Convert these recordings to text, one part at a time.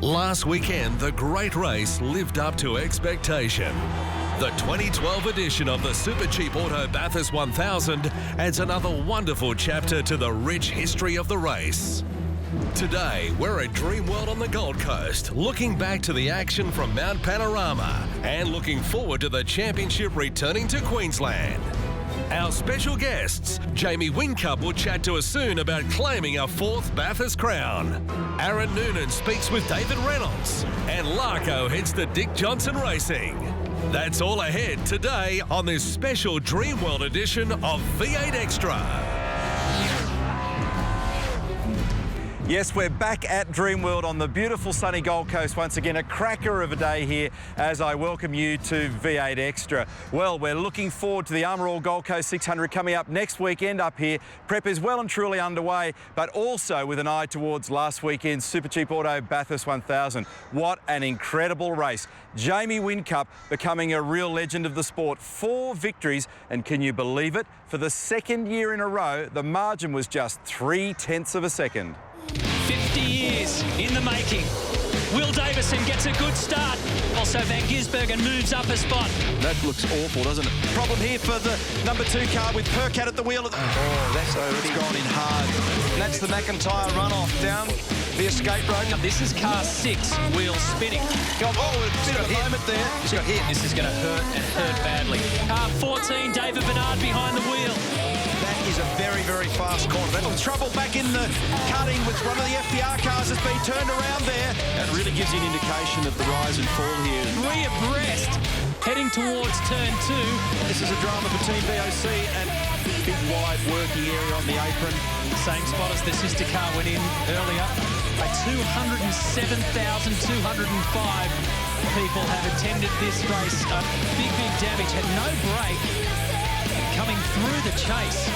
Last weekend, the great race lived up to expectation. The 2012 edition of the Super Cheap Auto Bathurst 1000 adds another wonderful chapter to the rich history of the race. Today, we're at Dreamworld on the Gold Coast, looking back to the action from Mount Panorama and looking forward to the championship returning to Queensland. Our special guests, Jamie Whincup will chat to us soon about claiming a fourth Bathurst crown. Aaron Noonan speaks with David Reynolds, and Larko heads to Dick Johnson Racing. That's all ahead today on this special Dreamworld edition of V8 Extra. Yes, we're back at Dreamworld on the beautiful sunny Gold Coast once again. A cracker of a day here as I welcome you to V8 Extra. Well, we're looking forward to the Armour All Gold Coast 600 coming up next weekend up here. Prep is well and truly underway, but also with an eye towards last weekend's Super Cheap Auto Bathurst 1000. What an incredible race. Jamie Whincup becoming a real legend of the sport. 4 victories, and can you believe it? For the second year in a row, the margin was just 0.3 of a second. 50 years in the making. Will Davison gets a good start. Also Van Gisbergen moves up a spot. That looks awful, doesn't it? Problem here for the number 2 car with Percat at the wheel. It's gone in hard. That's the McIntyre runoff down the escape road. This is car 6, wheel spinning. Oh, a bit of a moment there. He's got hit. This is going to hurt and hurt badly. Car 14, David Bernard behind the wheel. That is a very, very fast corner. That'll trouble back in the cutting with one of the FPR cars that's been turned around there. That really gives you an indication of the rise and fall here. 3 abreast, heading towards turn 2. This is a drama for Team VOC and big wide working area on the apron. Same spot as the sister car went in earlier. 207,205 people have attended this race. Big damage, had no break. Coming through the chase.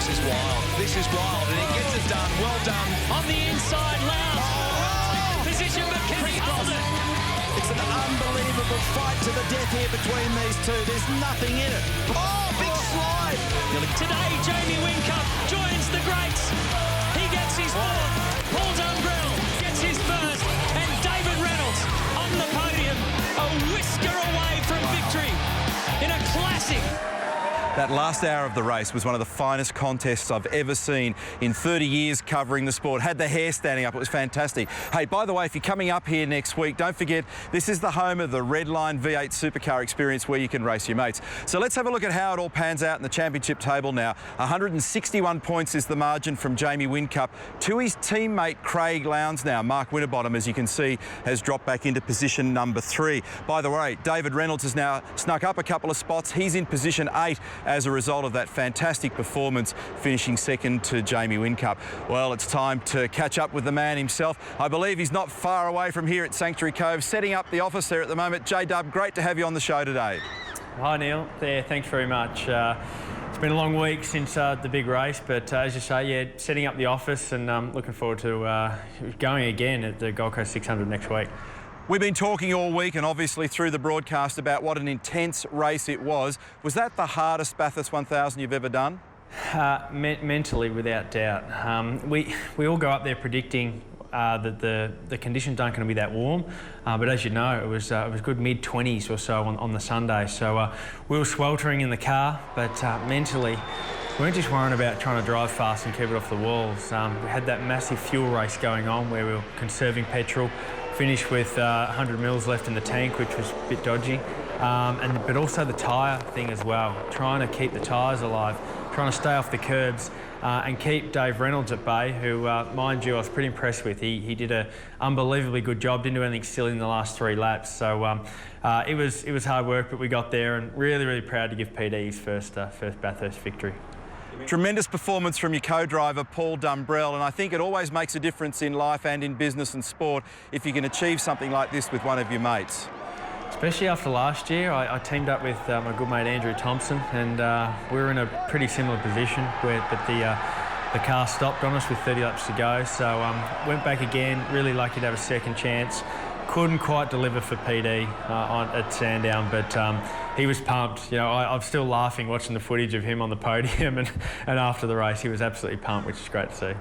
This is wild. This is wild, and he gets it done. Well done. On the inside, Lowndes. Oh! Position, but can he hold it? It's an unbelievable fight to the death here between these two. There's nothing in it. Oh, big slide. Today, Jamie Whincup joins the greats. He gets his 4th. Paul Dumbrell gets his 1st. And David Reynolds on the podium, a whisker away from victory in a classic. That last hour of the race was one of the finest contests I've ever seen in 30 years covering the sport. Had the hair standing up. It was fantastic. Hey, by the way, if you're coming up here next week, don't forget, this is the home of the Red Line V8 Supercar experience where you can race your mates. So let's have a look at how it all pans out in the championship table now. 161 points is the margin from Jamie Whincup to his teammate Craig Lowndes now. Mark Winterbottom, as you can see, has dropped back into position number 3. By the way, David Reynolds has now snuck up a couple of spots. He's in position 8. As a result of that fantastic performance, finishing second to Jamie Whincup. Well, it's time to catch up with the man himself. I believe he's not far away from here at Sanctuary Cove, setting up the office there at the moment. J-Dub, great to have you on the show today. Hi, Neil. Yeah, thanks very much. It's been a long week since the big race, but as you say, yeah, setting up the office and looking forward to going again at the Gold Coast 600 next week. We've been talking all week and obviously through the broadcast about what an intense race it was. Was that the hardest Bathurst 1000 you've ever done? Mentally, without doubt. We all go up there predicting that the conditions aren't going to be that warm, but as you know, it was good mid-20s or so on the Sunday. So we were sweltering in the car, but mentally, we weren't just worrying about trying to drive fast and keep it off the walls. We had that massive fuel race going on where we were conserving petrol. Finished with 100 mils left in the tank, which was a bit dodgy, but also the tyre thing as well, trying to keep the tyres alive, trying to stay off the curbs and keep Dave Reynolds at bay, who, mind you, I was pretty impressed with. He did an unbelievably good job, didn't do anything silly in the last 3 laps, so it was hard work, but we got there, and really proud to give PD his first Bathurst victory. Tremendous performance from your co-driver, Paul Dumbrell, and I think it always makes a difference in life and in business and sport if you can achieve something like this with one of your mates. Especially after last year, I teamed up with my good mate Andrew Thompson, and we were in a pretty similar position, but the car stopped on us with 30 laps to go, so went back again, really lucky to have a second chance. couldn't quite deliver for PD at Sandown, but he was pumped. You know, I'm still laughing watching the footage of him on the podium and after the race. He was absolutely pumped, which is great to see.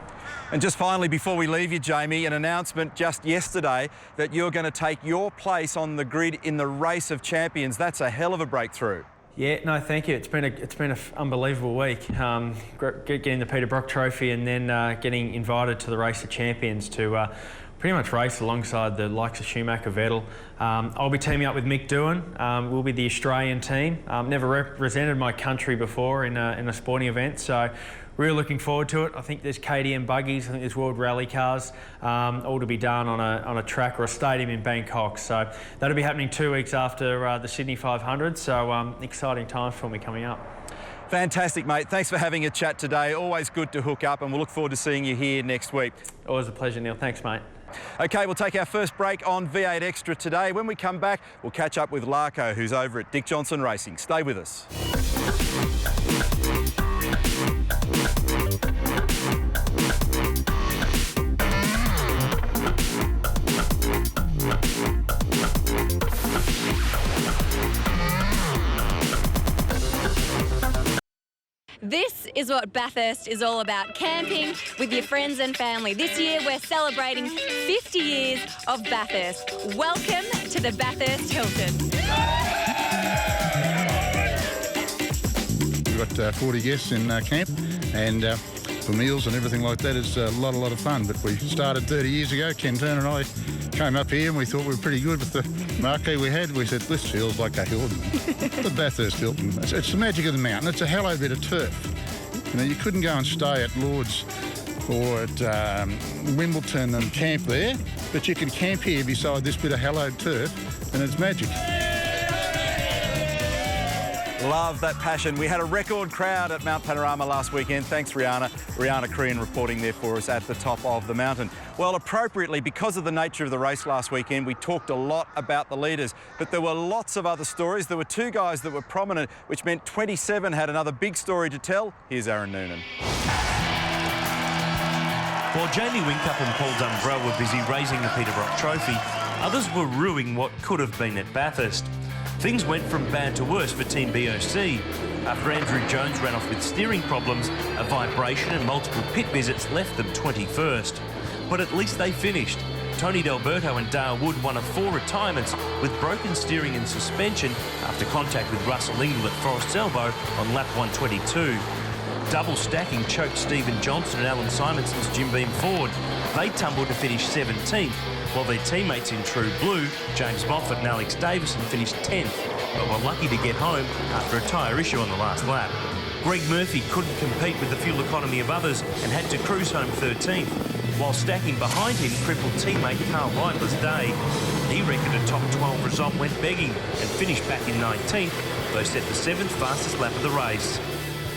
And just finally, before we leave you, Jamie, an announcement just yesterday that you're going to take your place on the grid in the Race of Champions. That's a hell of a breakthrough. Yeah, no, thank you. It's been an unbelievable week. Getting the Peter Brock Trophy and then getting invited to the Race of Champions to pretty much race alongside the likes of Schumacher, Vettel. I'll be teaming up with Mick Doohan. We'll be the Australian team. Never represented my country before in a sporting event, so really looking forward to it. I think there's KTM buggies, I think there's World Rally cars, all to be done on a track or a stadium in Bangkok. So that'll be happening 2 weeks after the Sydney 500. So exciting times for me coming up. Fantastic, mate. Thanks for having a chat today. Always good to hook up, and we'll look forward to seeing you here next week. Always a pleasure, Neil. Thanks, mate. OK, we'll take our first break on V8 Extra today. When we come back, we'll catch up with Larko, who's over at Dick Johnson Racing. Stay with us. This is what Bathurst is all about, camping with your friends and family. This year we're celebrating 50 years of Bathurst. Welcome to the Bathurst Hilton. We've got 40 guests in camp, and for meals and everything like that, it's a lot of fun. But we started 30 years ago. Ken Turner and I came up here and we thought we were pretty good with the marquee we had. We said, this feels like a Hilton. The Bathurst Hilton. It's the magic of the mountain. It's a hallowed bit of turf. You know, you couldn't go and stay at Lord's or at Wimbledon and camp there, but you can camp here beside this bit of hallowed turf, and it's magic. Love that passion. We had a record crowd at Mount Panorama last weekend. Thanks, Rihanna. Rihanna Crean reporting there for us at the top of the mountain. Well, appropriately, because of the nature of the race last weekend, we talked a lot about the leaders, but there were lots of other stories. There were two guys that were prominent, which meant 27 had another big story to tell. Here's Aaron Noonan. While Jamie Whincup and Paul Dumbrell were busy raising the Peter Brock Trophy, others were ruining what could have been at Bathurst. Things went from bad to worse for Team BOC. After Andrew Jones ran off with steering problems, a vibration and multiple pit visits left them 21st. But at least they finished. Tony D'Alberto and Dale Wood won of 4 retirements with broken steering and suspension after contact with Russell Ingall at Forest's Elbow on lap 122. Double stacking choked Stephen Johnson and Alan Simonson's Jim Beam Ford. They tumbled to finish 17th, while their teammates in True Blue, James Moffat and Alex Davison, finished 10th, but were lucky to get home after a tyre issue on the last lap. Greg Murphy couldn't compete with the fuel economy of others and had to cruise home 13th, while stacking behind him crippled teammate Carl Leitler's day. He reckoned a top 12 result went begging and finished back in 19th, though set the 7th fastest lap of the race.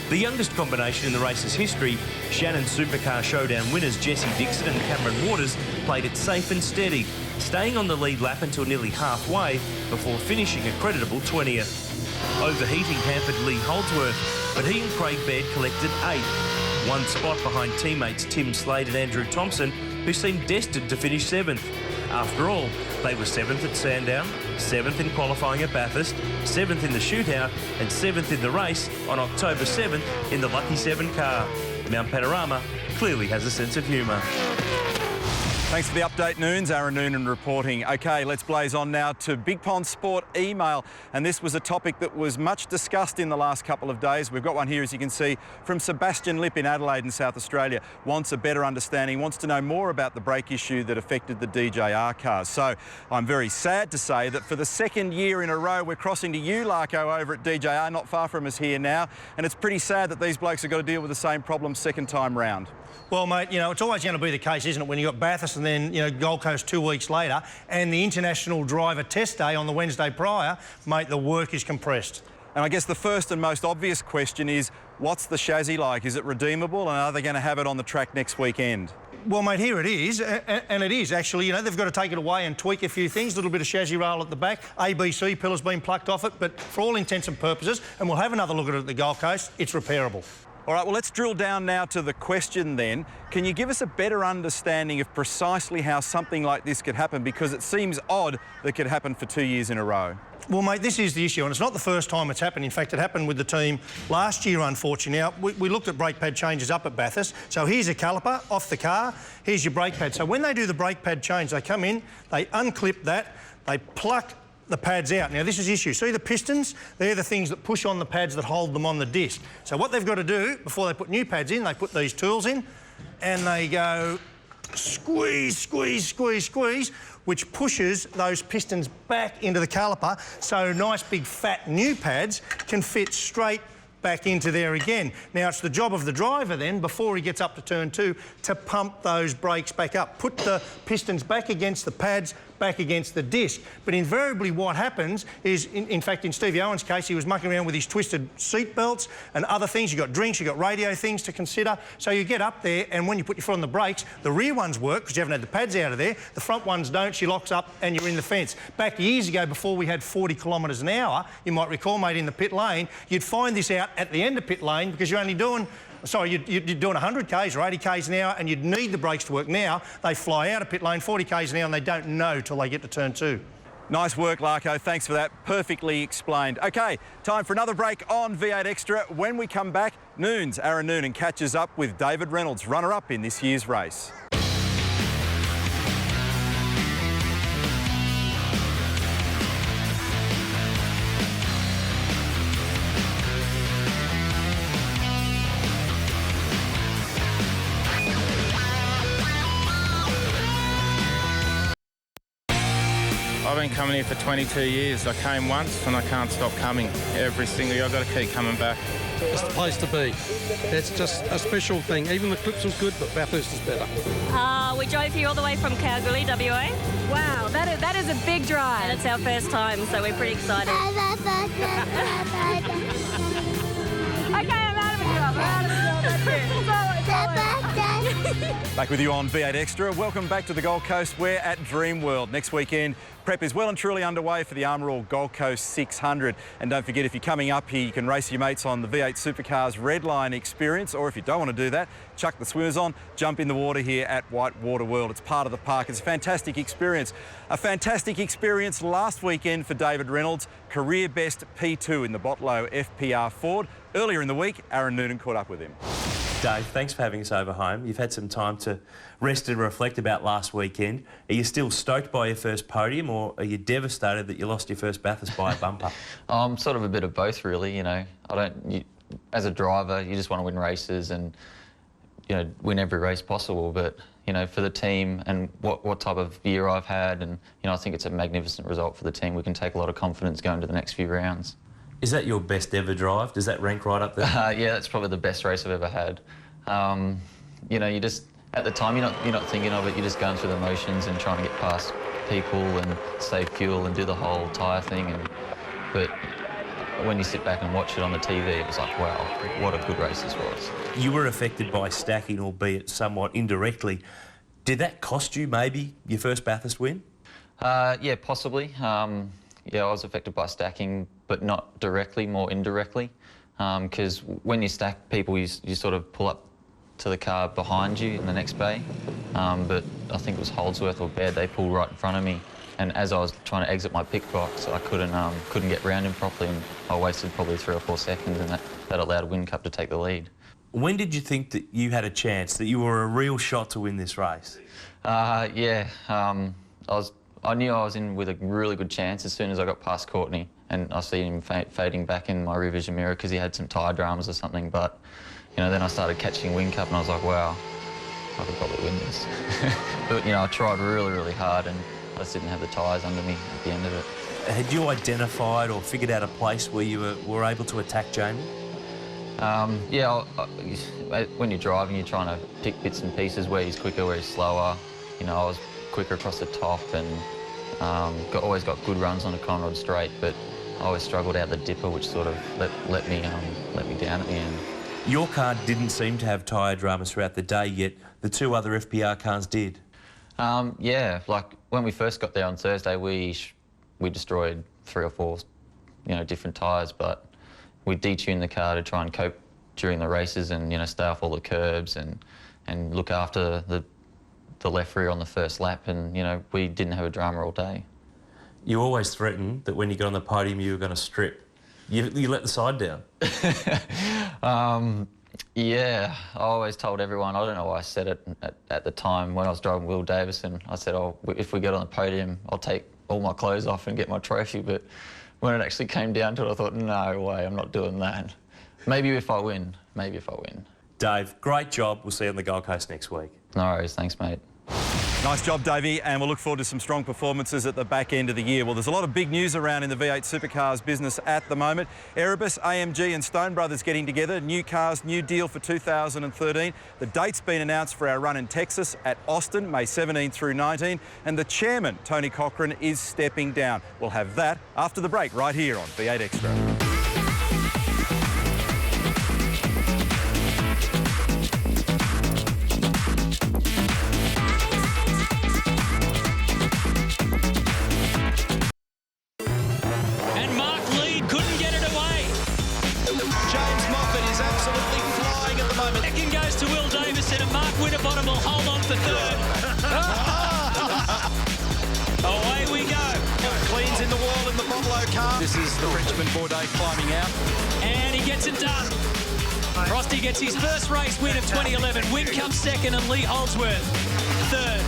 The youngest combination in the race's history, Shannon Supercar Showdown winners Jesse Dixon and Cameron Waters played it safe and steady, staying on the lead lap until nearly halfway before finishing a creditable 20th. Overheating hampered Lee Holdsworth, but he and Craig Baird collected 8th, one spot behind teammates Tim Slade and Andrew Thompson, who seemed destined to finish 7th. After all, they were 7th at Sandown, 7th in qualifying at Bathurst, 7th in the shootout and 7th in the race on October 7th in the Lucky 7 car. Mount Panorama clearly has a sense of humour. Thanks for the update, Noons. Aaron Noonan reporting. OK, let's blaze on now to Big Pond Sport email. And this was a topic that was much discussed in the last couple of days. We've got one here, as you can see, from Sebastian Lipp in Adelaide in South Australia. Wants a better understanding, wants to know more about the brake issue that affected the DJR cars. So I'm very sad to say that for the second year in a row, we're crossing to you, Larko, over at DJR, not far from us here now. And it's pretty sad that these blokes have got to deal with the same problem second time round. Well, mate, you know, it's always going to be the case, isn't it, when you've got Bathurst and then, you know, Gold Coast 2 weeks later and the International Driver Test Day on the Wednesday prior, mate, the work is compressed. And I guess the first and most obvious question is, what's the chassis like? Is it redeemable, and are they going to have it on the track next weekend? Well, mate, here it is, and it is actually. You know, they've got to take it away and tweak a few things, a little bit of chassis rail at the back, ABC pillar's been plucked off it, but for all intents and purposes, and we'll have another look at it at the Gold Coast, it's repairable. All right, well, let's drill down now to the question then. Can you give us a better understanding of precisely how something like this could happen? Because it seems odd that it could happen for 2 years in a row. Well, mate, this is the issue, and it's not the first time it's happened. In fact, it happened with the team last year, unfortunately. Now, we looked at brake pad changes up at Bathurst. So here's a caliper off the car. Here's your brake pad. So when they do the brake pad change, they come in, they unclip that, they pluck the pads out. Now, this is the issue. See the pistons? They're the things that push on the pads that hold them on the disc. So what they've got to do, before they put new pads in, they put these tools in, and they go squeeze, squeeze, squeeze, squeeze, which pushes those pistons back into the caliper, so nice big fat new pads can fit straight back into there again. Now, it's the job of the driver then, before he gets up to turn 2, to pump those brakes back up, put the pistons back against the pads, back against the disc. But invariably what happens is, in fact, in Stevie Owen's case, he was mucking around with his twisted seat belts and other things. You've got drinks, you've got radio things to consider. So you get up there, and when you put your foot on the brakes, the rear ones work because you haven't had the pads out of there. The front ones don't. She locks up and you're in the fence. Back years ago, before we had 40 kilometres an hour, you might recall, mate, in the pit lane, you'd find this out at the end of pit lane because you're only doing... Sorry, you're doing 100 k's or 80 k's an hour, and you'd need the brakes to work. Now they fly out of pit lane 40 k's an hour, and they don't know till they get to turn 2. Nice work, Larko. Thanks for that. Perfectly explained. OK, time for another break on V8 Extra. When we come back, Aaron Noonan catches up with David Reynolds, runner-up in this year's race. I've been coming here for 22 years. I came once and I can't stop coming. Every single year I've got to keep coming back. It's the place to be. It's just a special thing. Even the Clips was good, but Bathurst is better. We drove here all the way from Kalgoorlie, WA. Wow, that is a big drive. And it's our first time, so we're pretty excited. Okay, I'm out of the job. That's it. Back with you on V8 Extra. Welcome back to the Gold Coast. We're at Dreamworld. Next weekend, prep is well and truly underway for the Armour All Gold Coast 600. And don't forget, if you're coming up here, you can race your mates on the V8 Supercars Red Line experience, or if you don't want to do that, chuck the swimmers on, jump in the water here at Whitewater World. It's part of the park. It's a fantastic experience. A fantastic experience last weekend for David Reynolds, career best P2 in the Botlow FPR Ford. Earlier in the week, Aaron Noonan caught up with him. Dave, thanks for having us over home. You've had some time to rest and reflect about last weekend. Are you still stoked by your first podium, or are you devastated that you lost your first Bathurst by a bumper? I'm sort of a bit of both, really. You know, as a driver, you just want to win races and, you know, win every race possible. But, you know, for the team and what type of year I've had, and, you know, I think it's a magnificent result for the team. We can take a lot of confidence going to the next few rounds. Is that your best ever drive? Does that rank right up there? Yeah, that's probably the best race I've ever had. You know, you just, at the time, you're not thinking of it. You're just going through the motions and trying to get past people and save fuel and do the whole tyre thing. But when you sit back and watch it on the TV, it was like, wow, what a good race this was. You were affected by stacking, albeit somewhat indirectly. Did that cost you maybe your first Bathurst win? Yeah, possibly. Yeah, I was affected by stacking, but not directly, more indirectly. Because when you stack people, you sort of pull up to the car behind you in the next bay. But I think it was Holdsworth or Baird, they pulled right in front of me. And as I was trying to exit my pick box, I couldn't get round him properly, and I wasted probably 3 or 4 seconds, and that allowed Whincup to take the lead. When did you think that you had a chance, that you were a real shot to win this race? Yeah, I knew I was in with a really good chance as soon as I got past Courtney, and I see him fading back in my rear vision mirror because he had some tyre dramas or something. But, you know, then I started catching Whincup and I was like, wow, I could probably win this. But, you know, I tried really, really hard and I just didn't have the tyres under me at the end of it. Had you identified or figured out a place where you were able to attack Jamie? Yeah, when you're driving, you're trying to pick bits and pieces, where he's quicker, where he's slower. You know, I was quicker across the top and always got good runs on the Conrod straight, but I always struggled out the dipper, which sort of let me down at the end. Your car didn't seem to have tyre dramas throughout the day, yet the 2 other FPR cars did. Yeah, like when we first got there on Thursday, we destroyed 3 or 4, you know, different tyres, but we detuned the car to try and cope during the races and, stay off all the curbs and look after the left rear on the first lap, and, we didn't have a drama all day. You always threatened that when you got on the podium you were going to strip. You let the side down. Yeah, I always told everyone, I don't know why I said it at the time when I was driving Will Davison. I said, if we get on the podium, I'll take all my clothes off and get my trophy. But when it actually came down to it, I thought, no way, I'm not doing that. Maybe if I win. Dave, great job. We'll see you on the Gold Coast next week. No worries, thanks, mate. Nice job, Davey, and we'll look forward to some strong performances at the back end of the year. Well, there's a lot of big news around in the V8 supercars business at the moment. Erebus, AMG and Stone Brothers getting together. New cars, new deal for 2013. The date's been announced for our run in Texas at Austin, May 17 through 19. And the chairman, Tony Cochrane, is stepping down. We'll have that after the break right here on V8 Extra. To Will Davison, and Mark Winterbottom will hold on for third. Away we go. Cleans in the wall in the Boblo car. This is the Frenchman Bourdais climbing out. And he gets it done. Frosty gets his first race win of 2011. Whincup second and Lee Holdsworth third.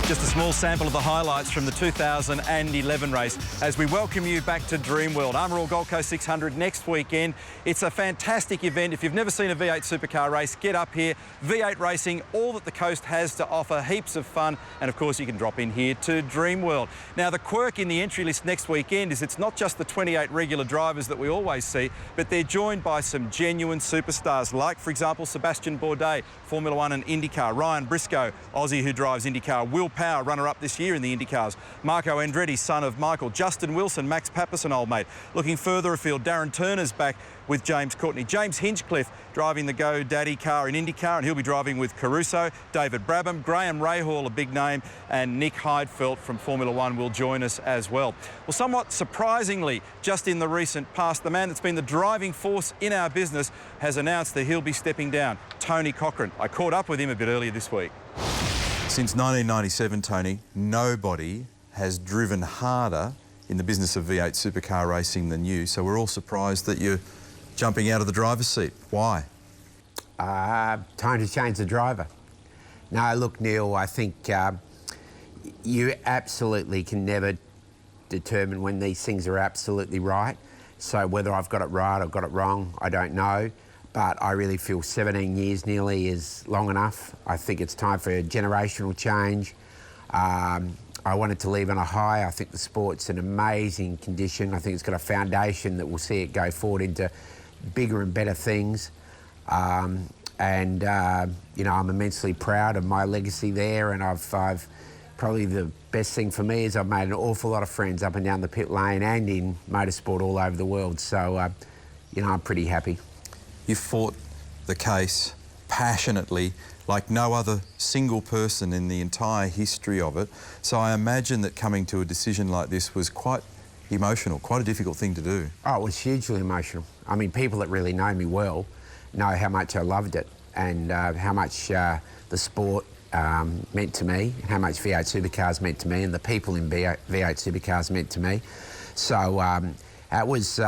Just a small sample of the highlights from the 2011 race as we welcome you back to Dreamworld. Armour All Gold Coast 600 next weekend. It's a fantastic event. If you've never seen a V8 supercar race, get up here. V8 racing, all that the coast has to offer, heaps of fun. And of course, you can drop in here to Dreamworld. Now, the quirk in the entry list next weekend is it's not just the 28 regular drivers that we always see, but they're joined by some genuine superstars, like, for example, Sebastian Bourdais, Formula One and IndyCar, Ryan Briscoe, Aussie who drives IndyCar, Will Power, runner-up this year in the IndyCars, Marco Andretti, son of Michael, Justin Wilson, Max Pappison, old mate. Looking further afield, Darren Turner's back with James Courtney. James Hinchcliffe driving the GoDaddy car in IndyCar, and he'll be driving with Caruso. David Brabham, Graham Rahal, a big name, and Nick Heidfeld from Formula One will join us as well. Well, somewhat surprisingly, just in the recent past, the man that's been the driving force in our business has announced that he'll be stepping down, Tony Cochrane. I caught up with him a bit earlier this week. Since 1997, Tony, nobody has driven harder in the business of V8 supercar racing than you, so we're all surprised that you're jumping out of the driver's seat. Why? Time to change the driver. No, look, Neil, I think you absolutely can never determine when these things are absolutely right. So whether I've got it right or got it wrong, I don't know. But I really feel 17 years nearly is long enough. I think it's time for a generational change. I wanted to leave on a high. I think the sport's in amazing condition. I think it's got a foundation that will see it go forward into bigger and better things. You know, I'm immensely proud of my legacy there, and I've probably the best thing for me is I've made an awful lot of friends up and down the pit lane and in motorsport all over the world. So, you know, I'm pretty happy. You fought the case passionately like no other single person in the entire history of it. So I imagine that coming to a decision like this was quite emotional, quite a difficult thing to do. Oh, it was hugely emotional. I mean, people that really know me well know how much I loved it and how much the sport meant to me, and how much V8 supercars meant to me, and the people in V8 supercars meant to me. So it was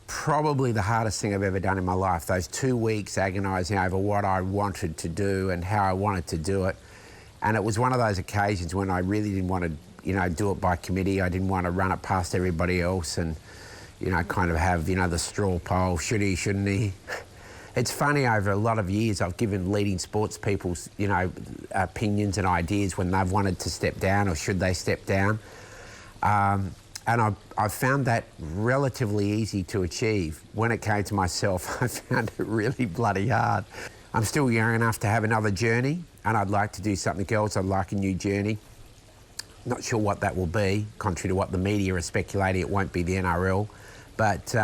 probably the hardest thing I've ever done in my life. Those 2 weeks agonising over what I wanted to do and how I wanted to do it. And it was one of those occasions when I really didn't want to, you know, do it by committee. I didn't want to run it past everybody else and, you know, kind of have, you know, the straw poll, should he, shouldn't he? It's funny, over a lot of years, I've given leading sports people, you know, opinions and ideas when they've wanted to step down or should they step down. And I've found that relatively easy to achieve. When it came to myself, I found it really bloody hard. I'm still young enough to have another journey, and I'd like to do something else. I'd like a new journey. Not sure what that will be. Contrary to what the media are speculating, it won't be the NRL. But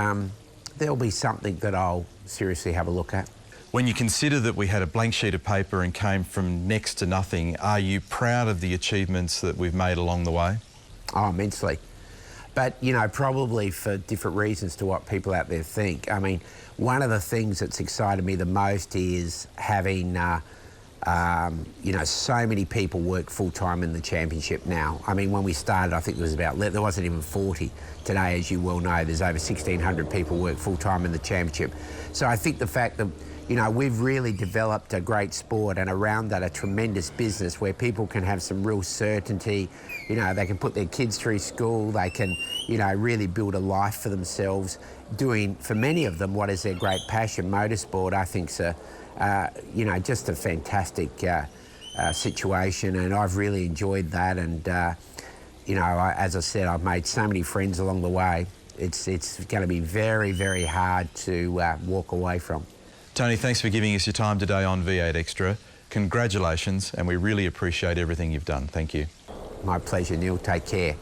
there'll be something that I'll seriously have a look at. When you consider that we had a blank sheet of paper and came from next to nothing, are you proud of the achievements that we've made along the way? Oh, immensely. but, you know, probably for different reasons to what people out there think. I mean, one of the things that's excited me the most is having, you know, so many people work full-time in the championship now. I mean, when we started, I think there wasn't even 40. Today, as you well know, there's over 1,600 people work full-time in the championship. So I think the fact that, you know, we've really developed a great sport, and around that a tremendous business where people can have some real certainty. You know, they can put their kids through school, they can, you know, really build a life for themselves, doing, for many of them, what is their great passion. Motorsport, I think, is you know, just a fantastic situation, and I've really enjoyed that. And, you know, as I said, I've made so many friends along the way. It's going to be very, very hard to walk away from. Tony, thanks for giving us your time today on V8 Extra. Congratulations, and we really appreciate everything you've done. Thank you. My pleasure, Neil. Take care.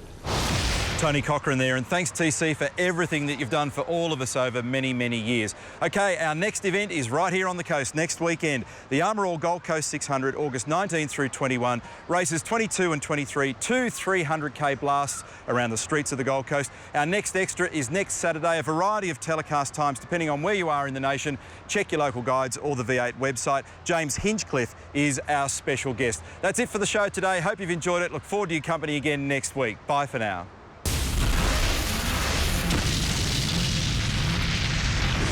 Tony Cochran there, and thanks TC for everything that you've done for all of us over many, many years. OK, our next event is right here on the coast next weekend. The Armour All Gold Coast 600, August 19 through 21. Races 22 and 23, 2 300k blasts around the streets of the Gold Coast. Our next extra is next Saturday, a variety of telecast times depending on where you are in the nation. Check your local guides or the V8 website. James Hinchcliffe is our special guest. That's it for the show today. Hope you've enjoyed it. Look forward to your company again next week. Bye for now.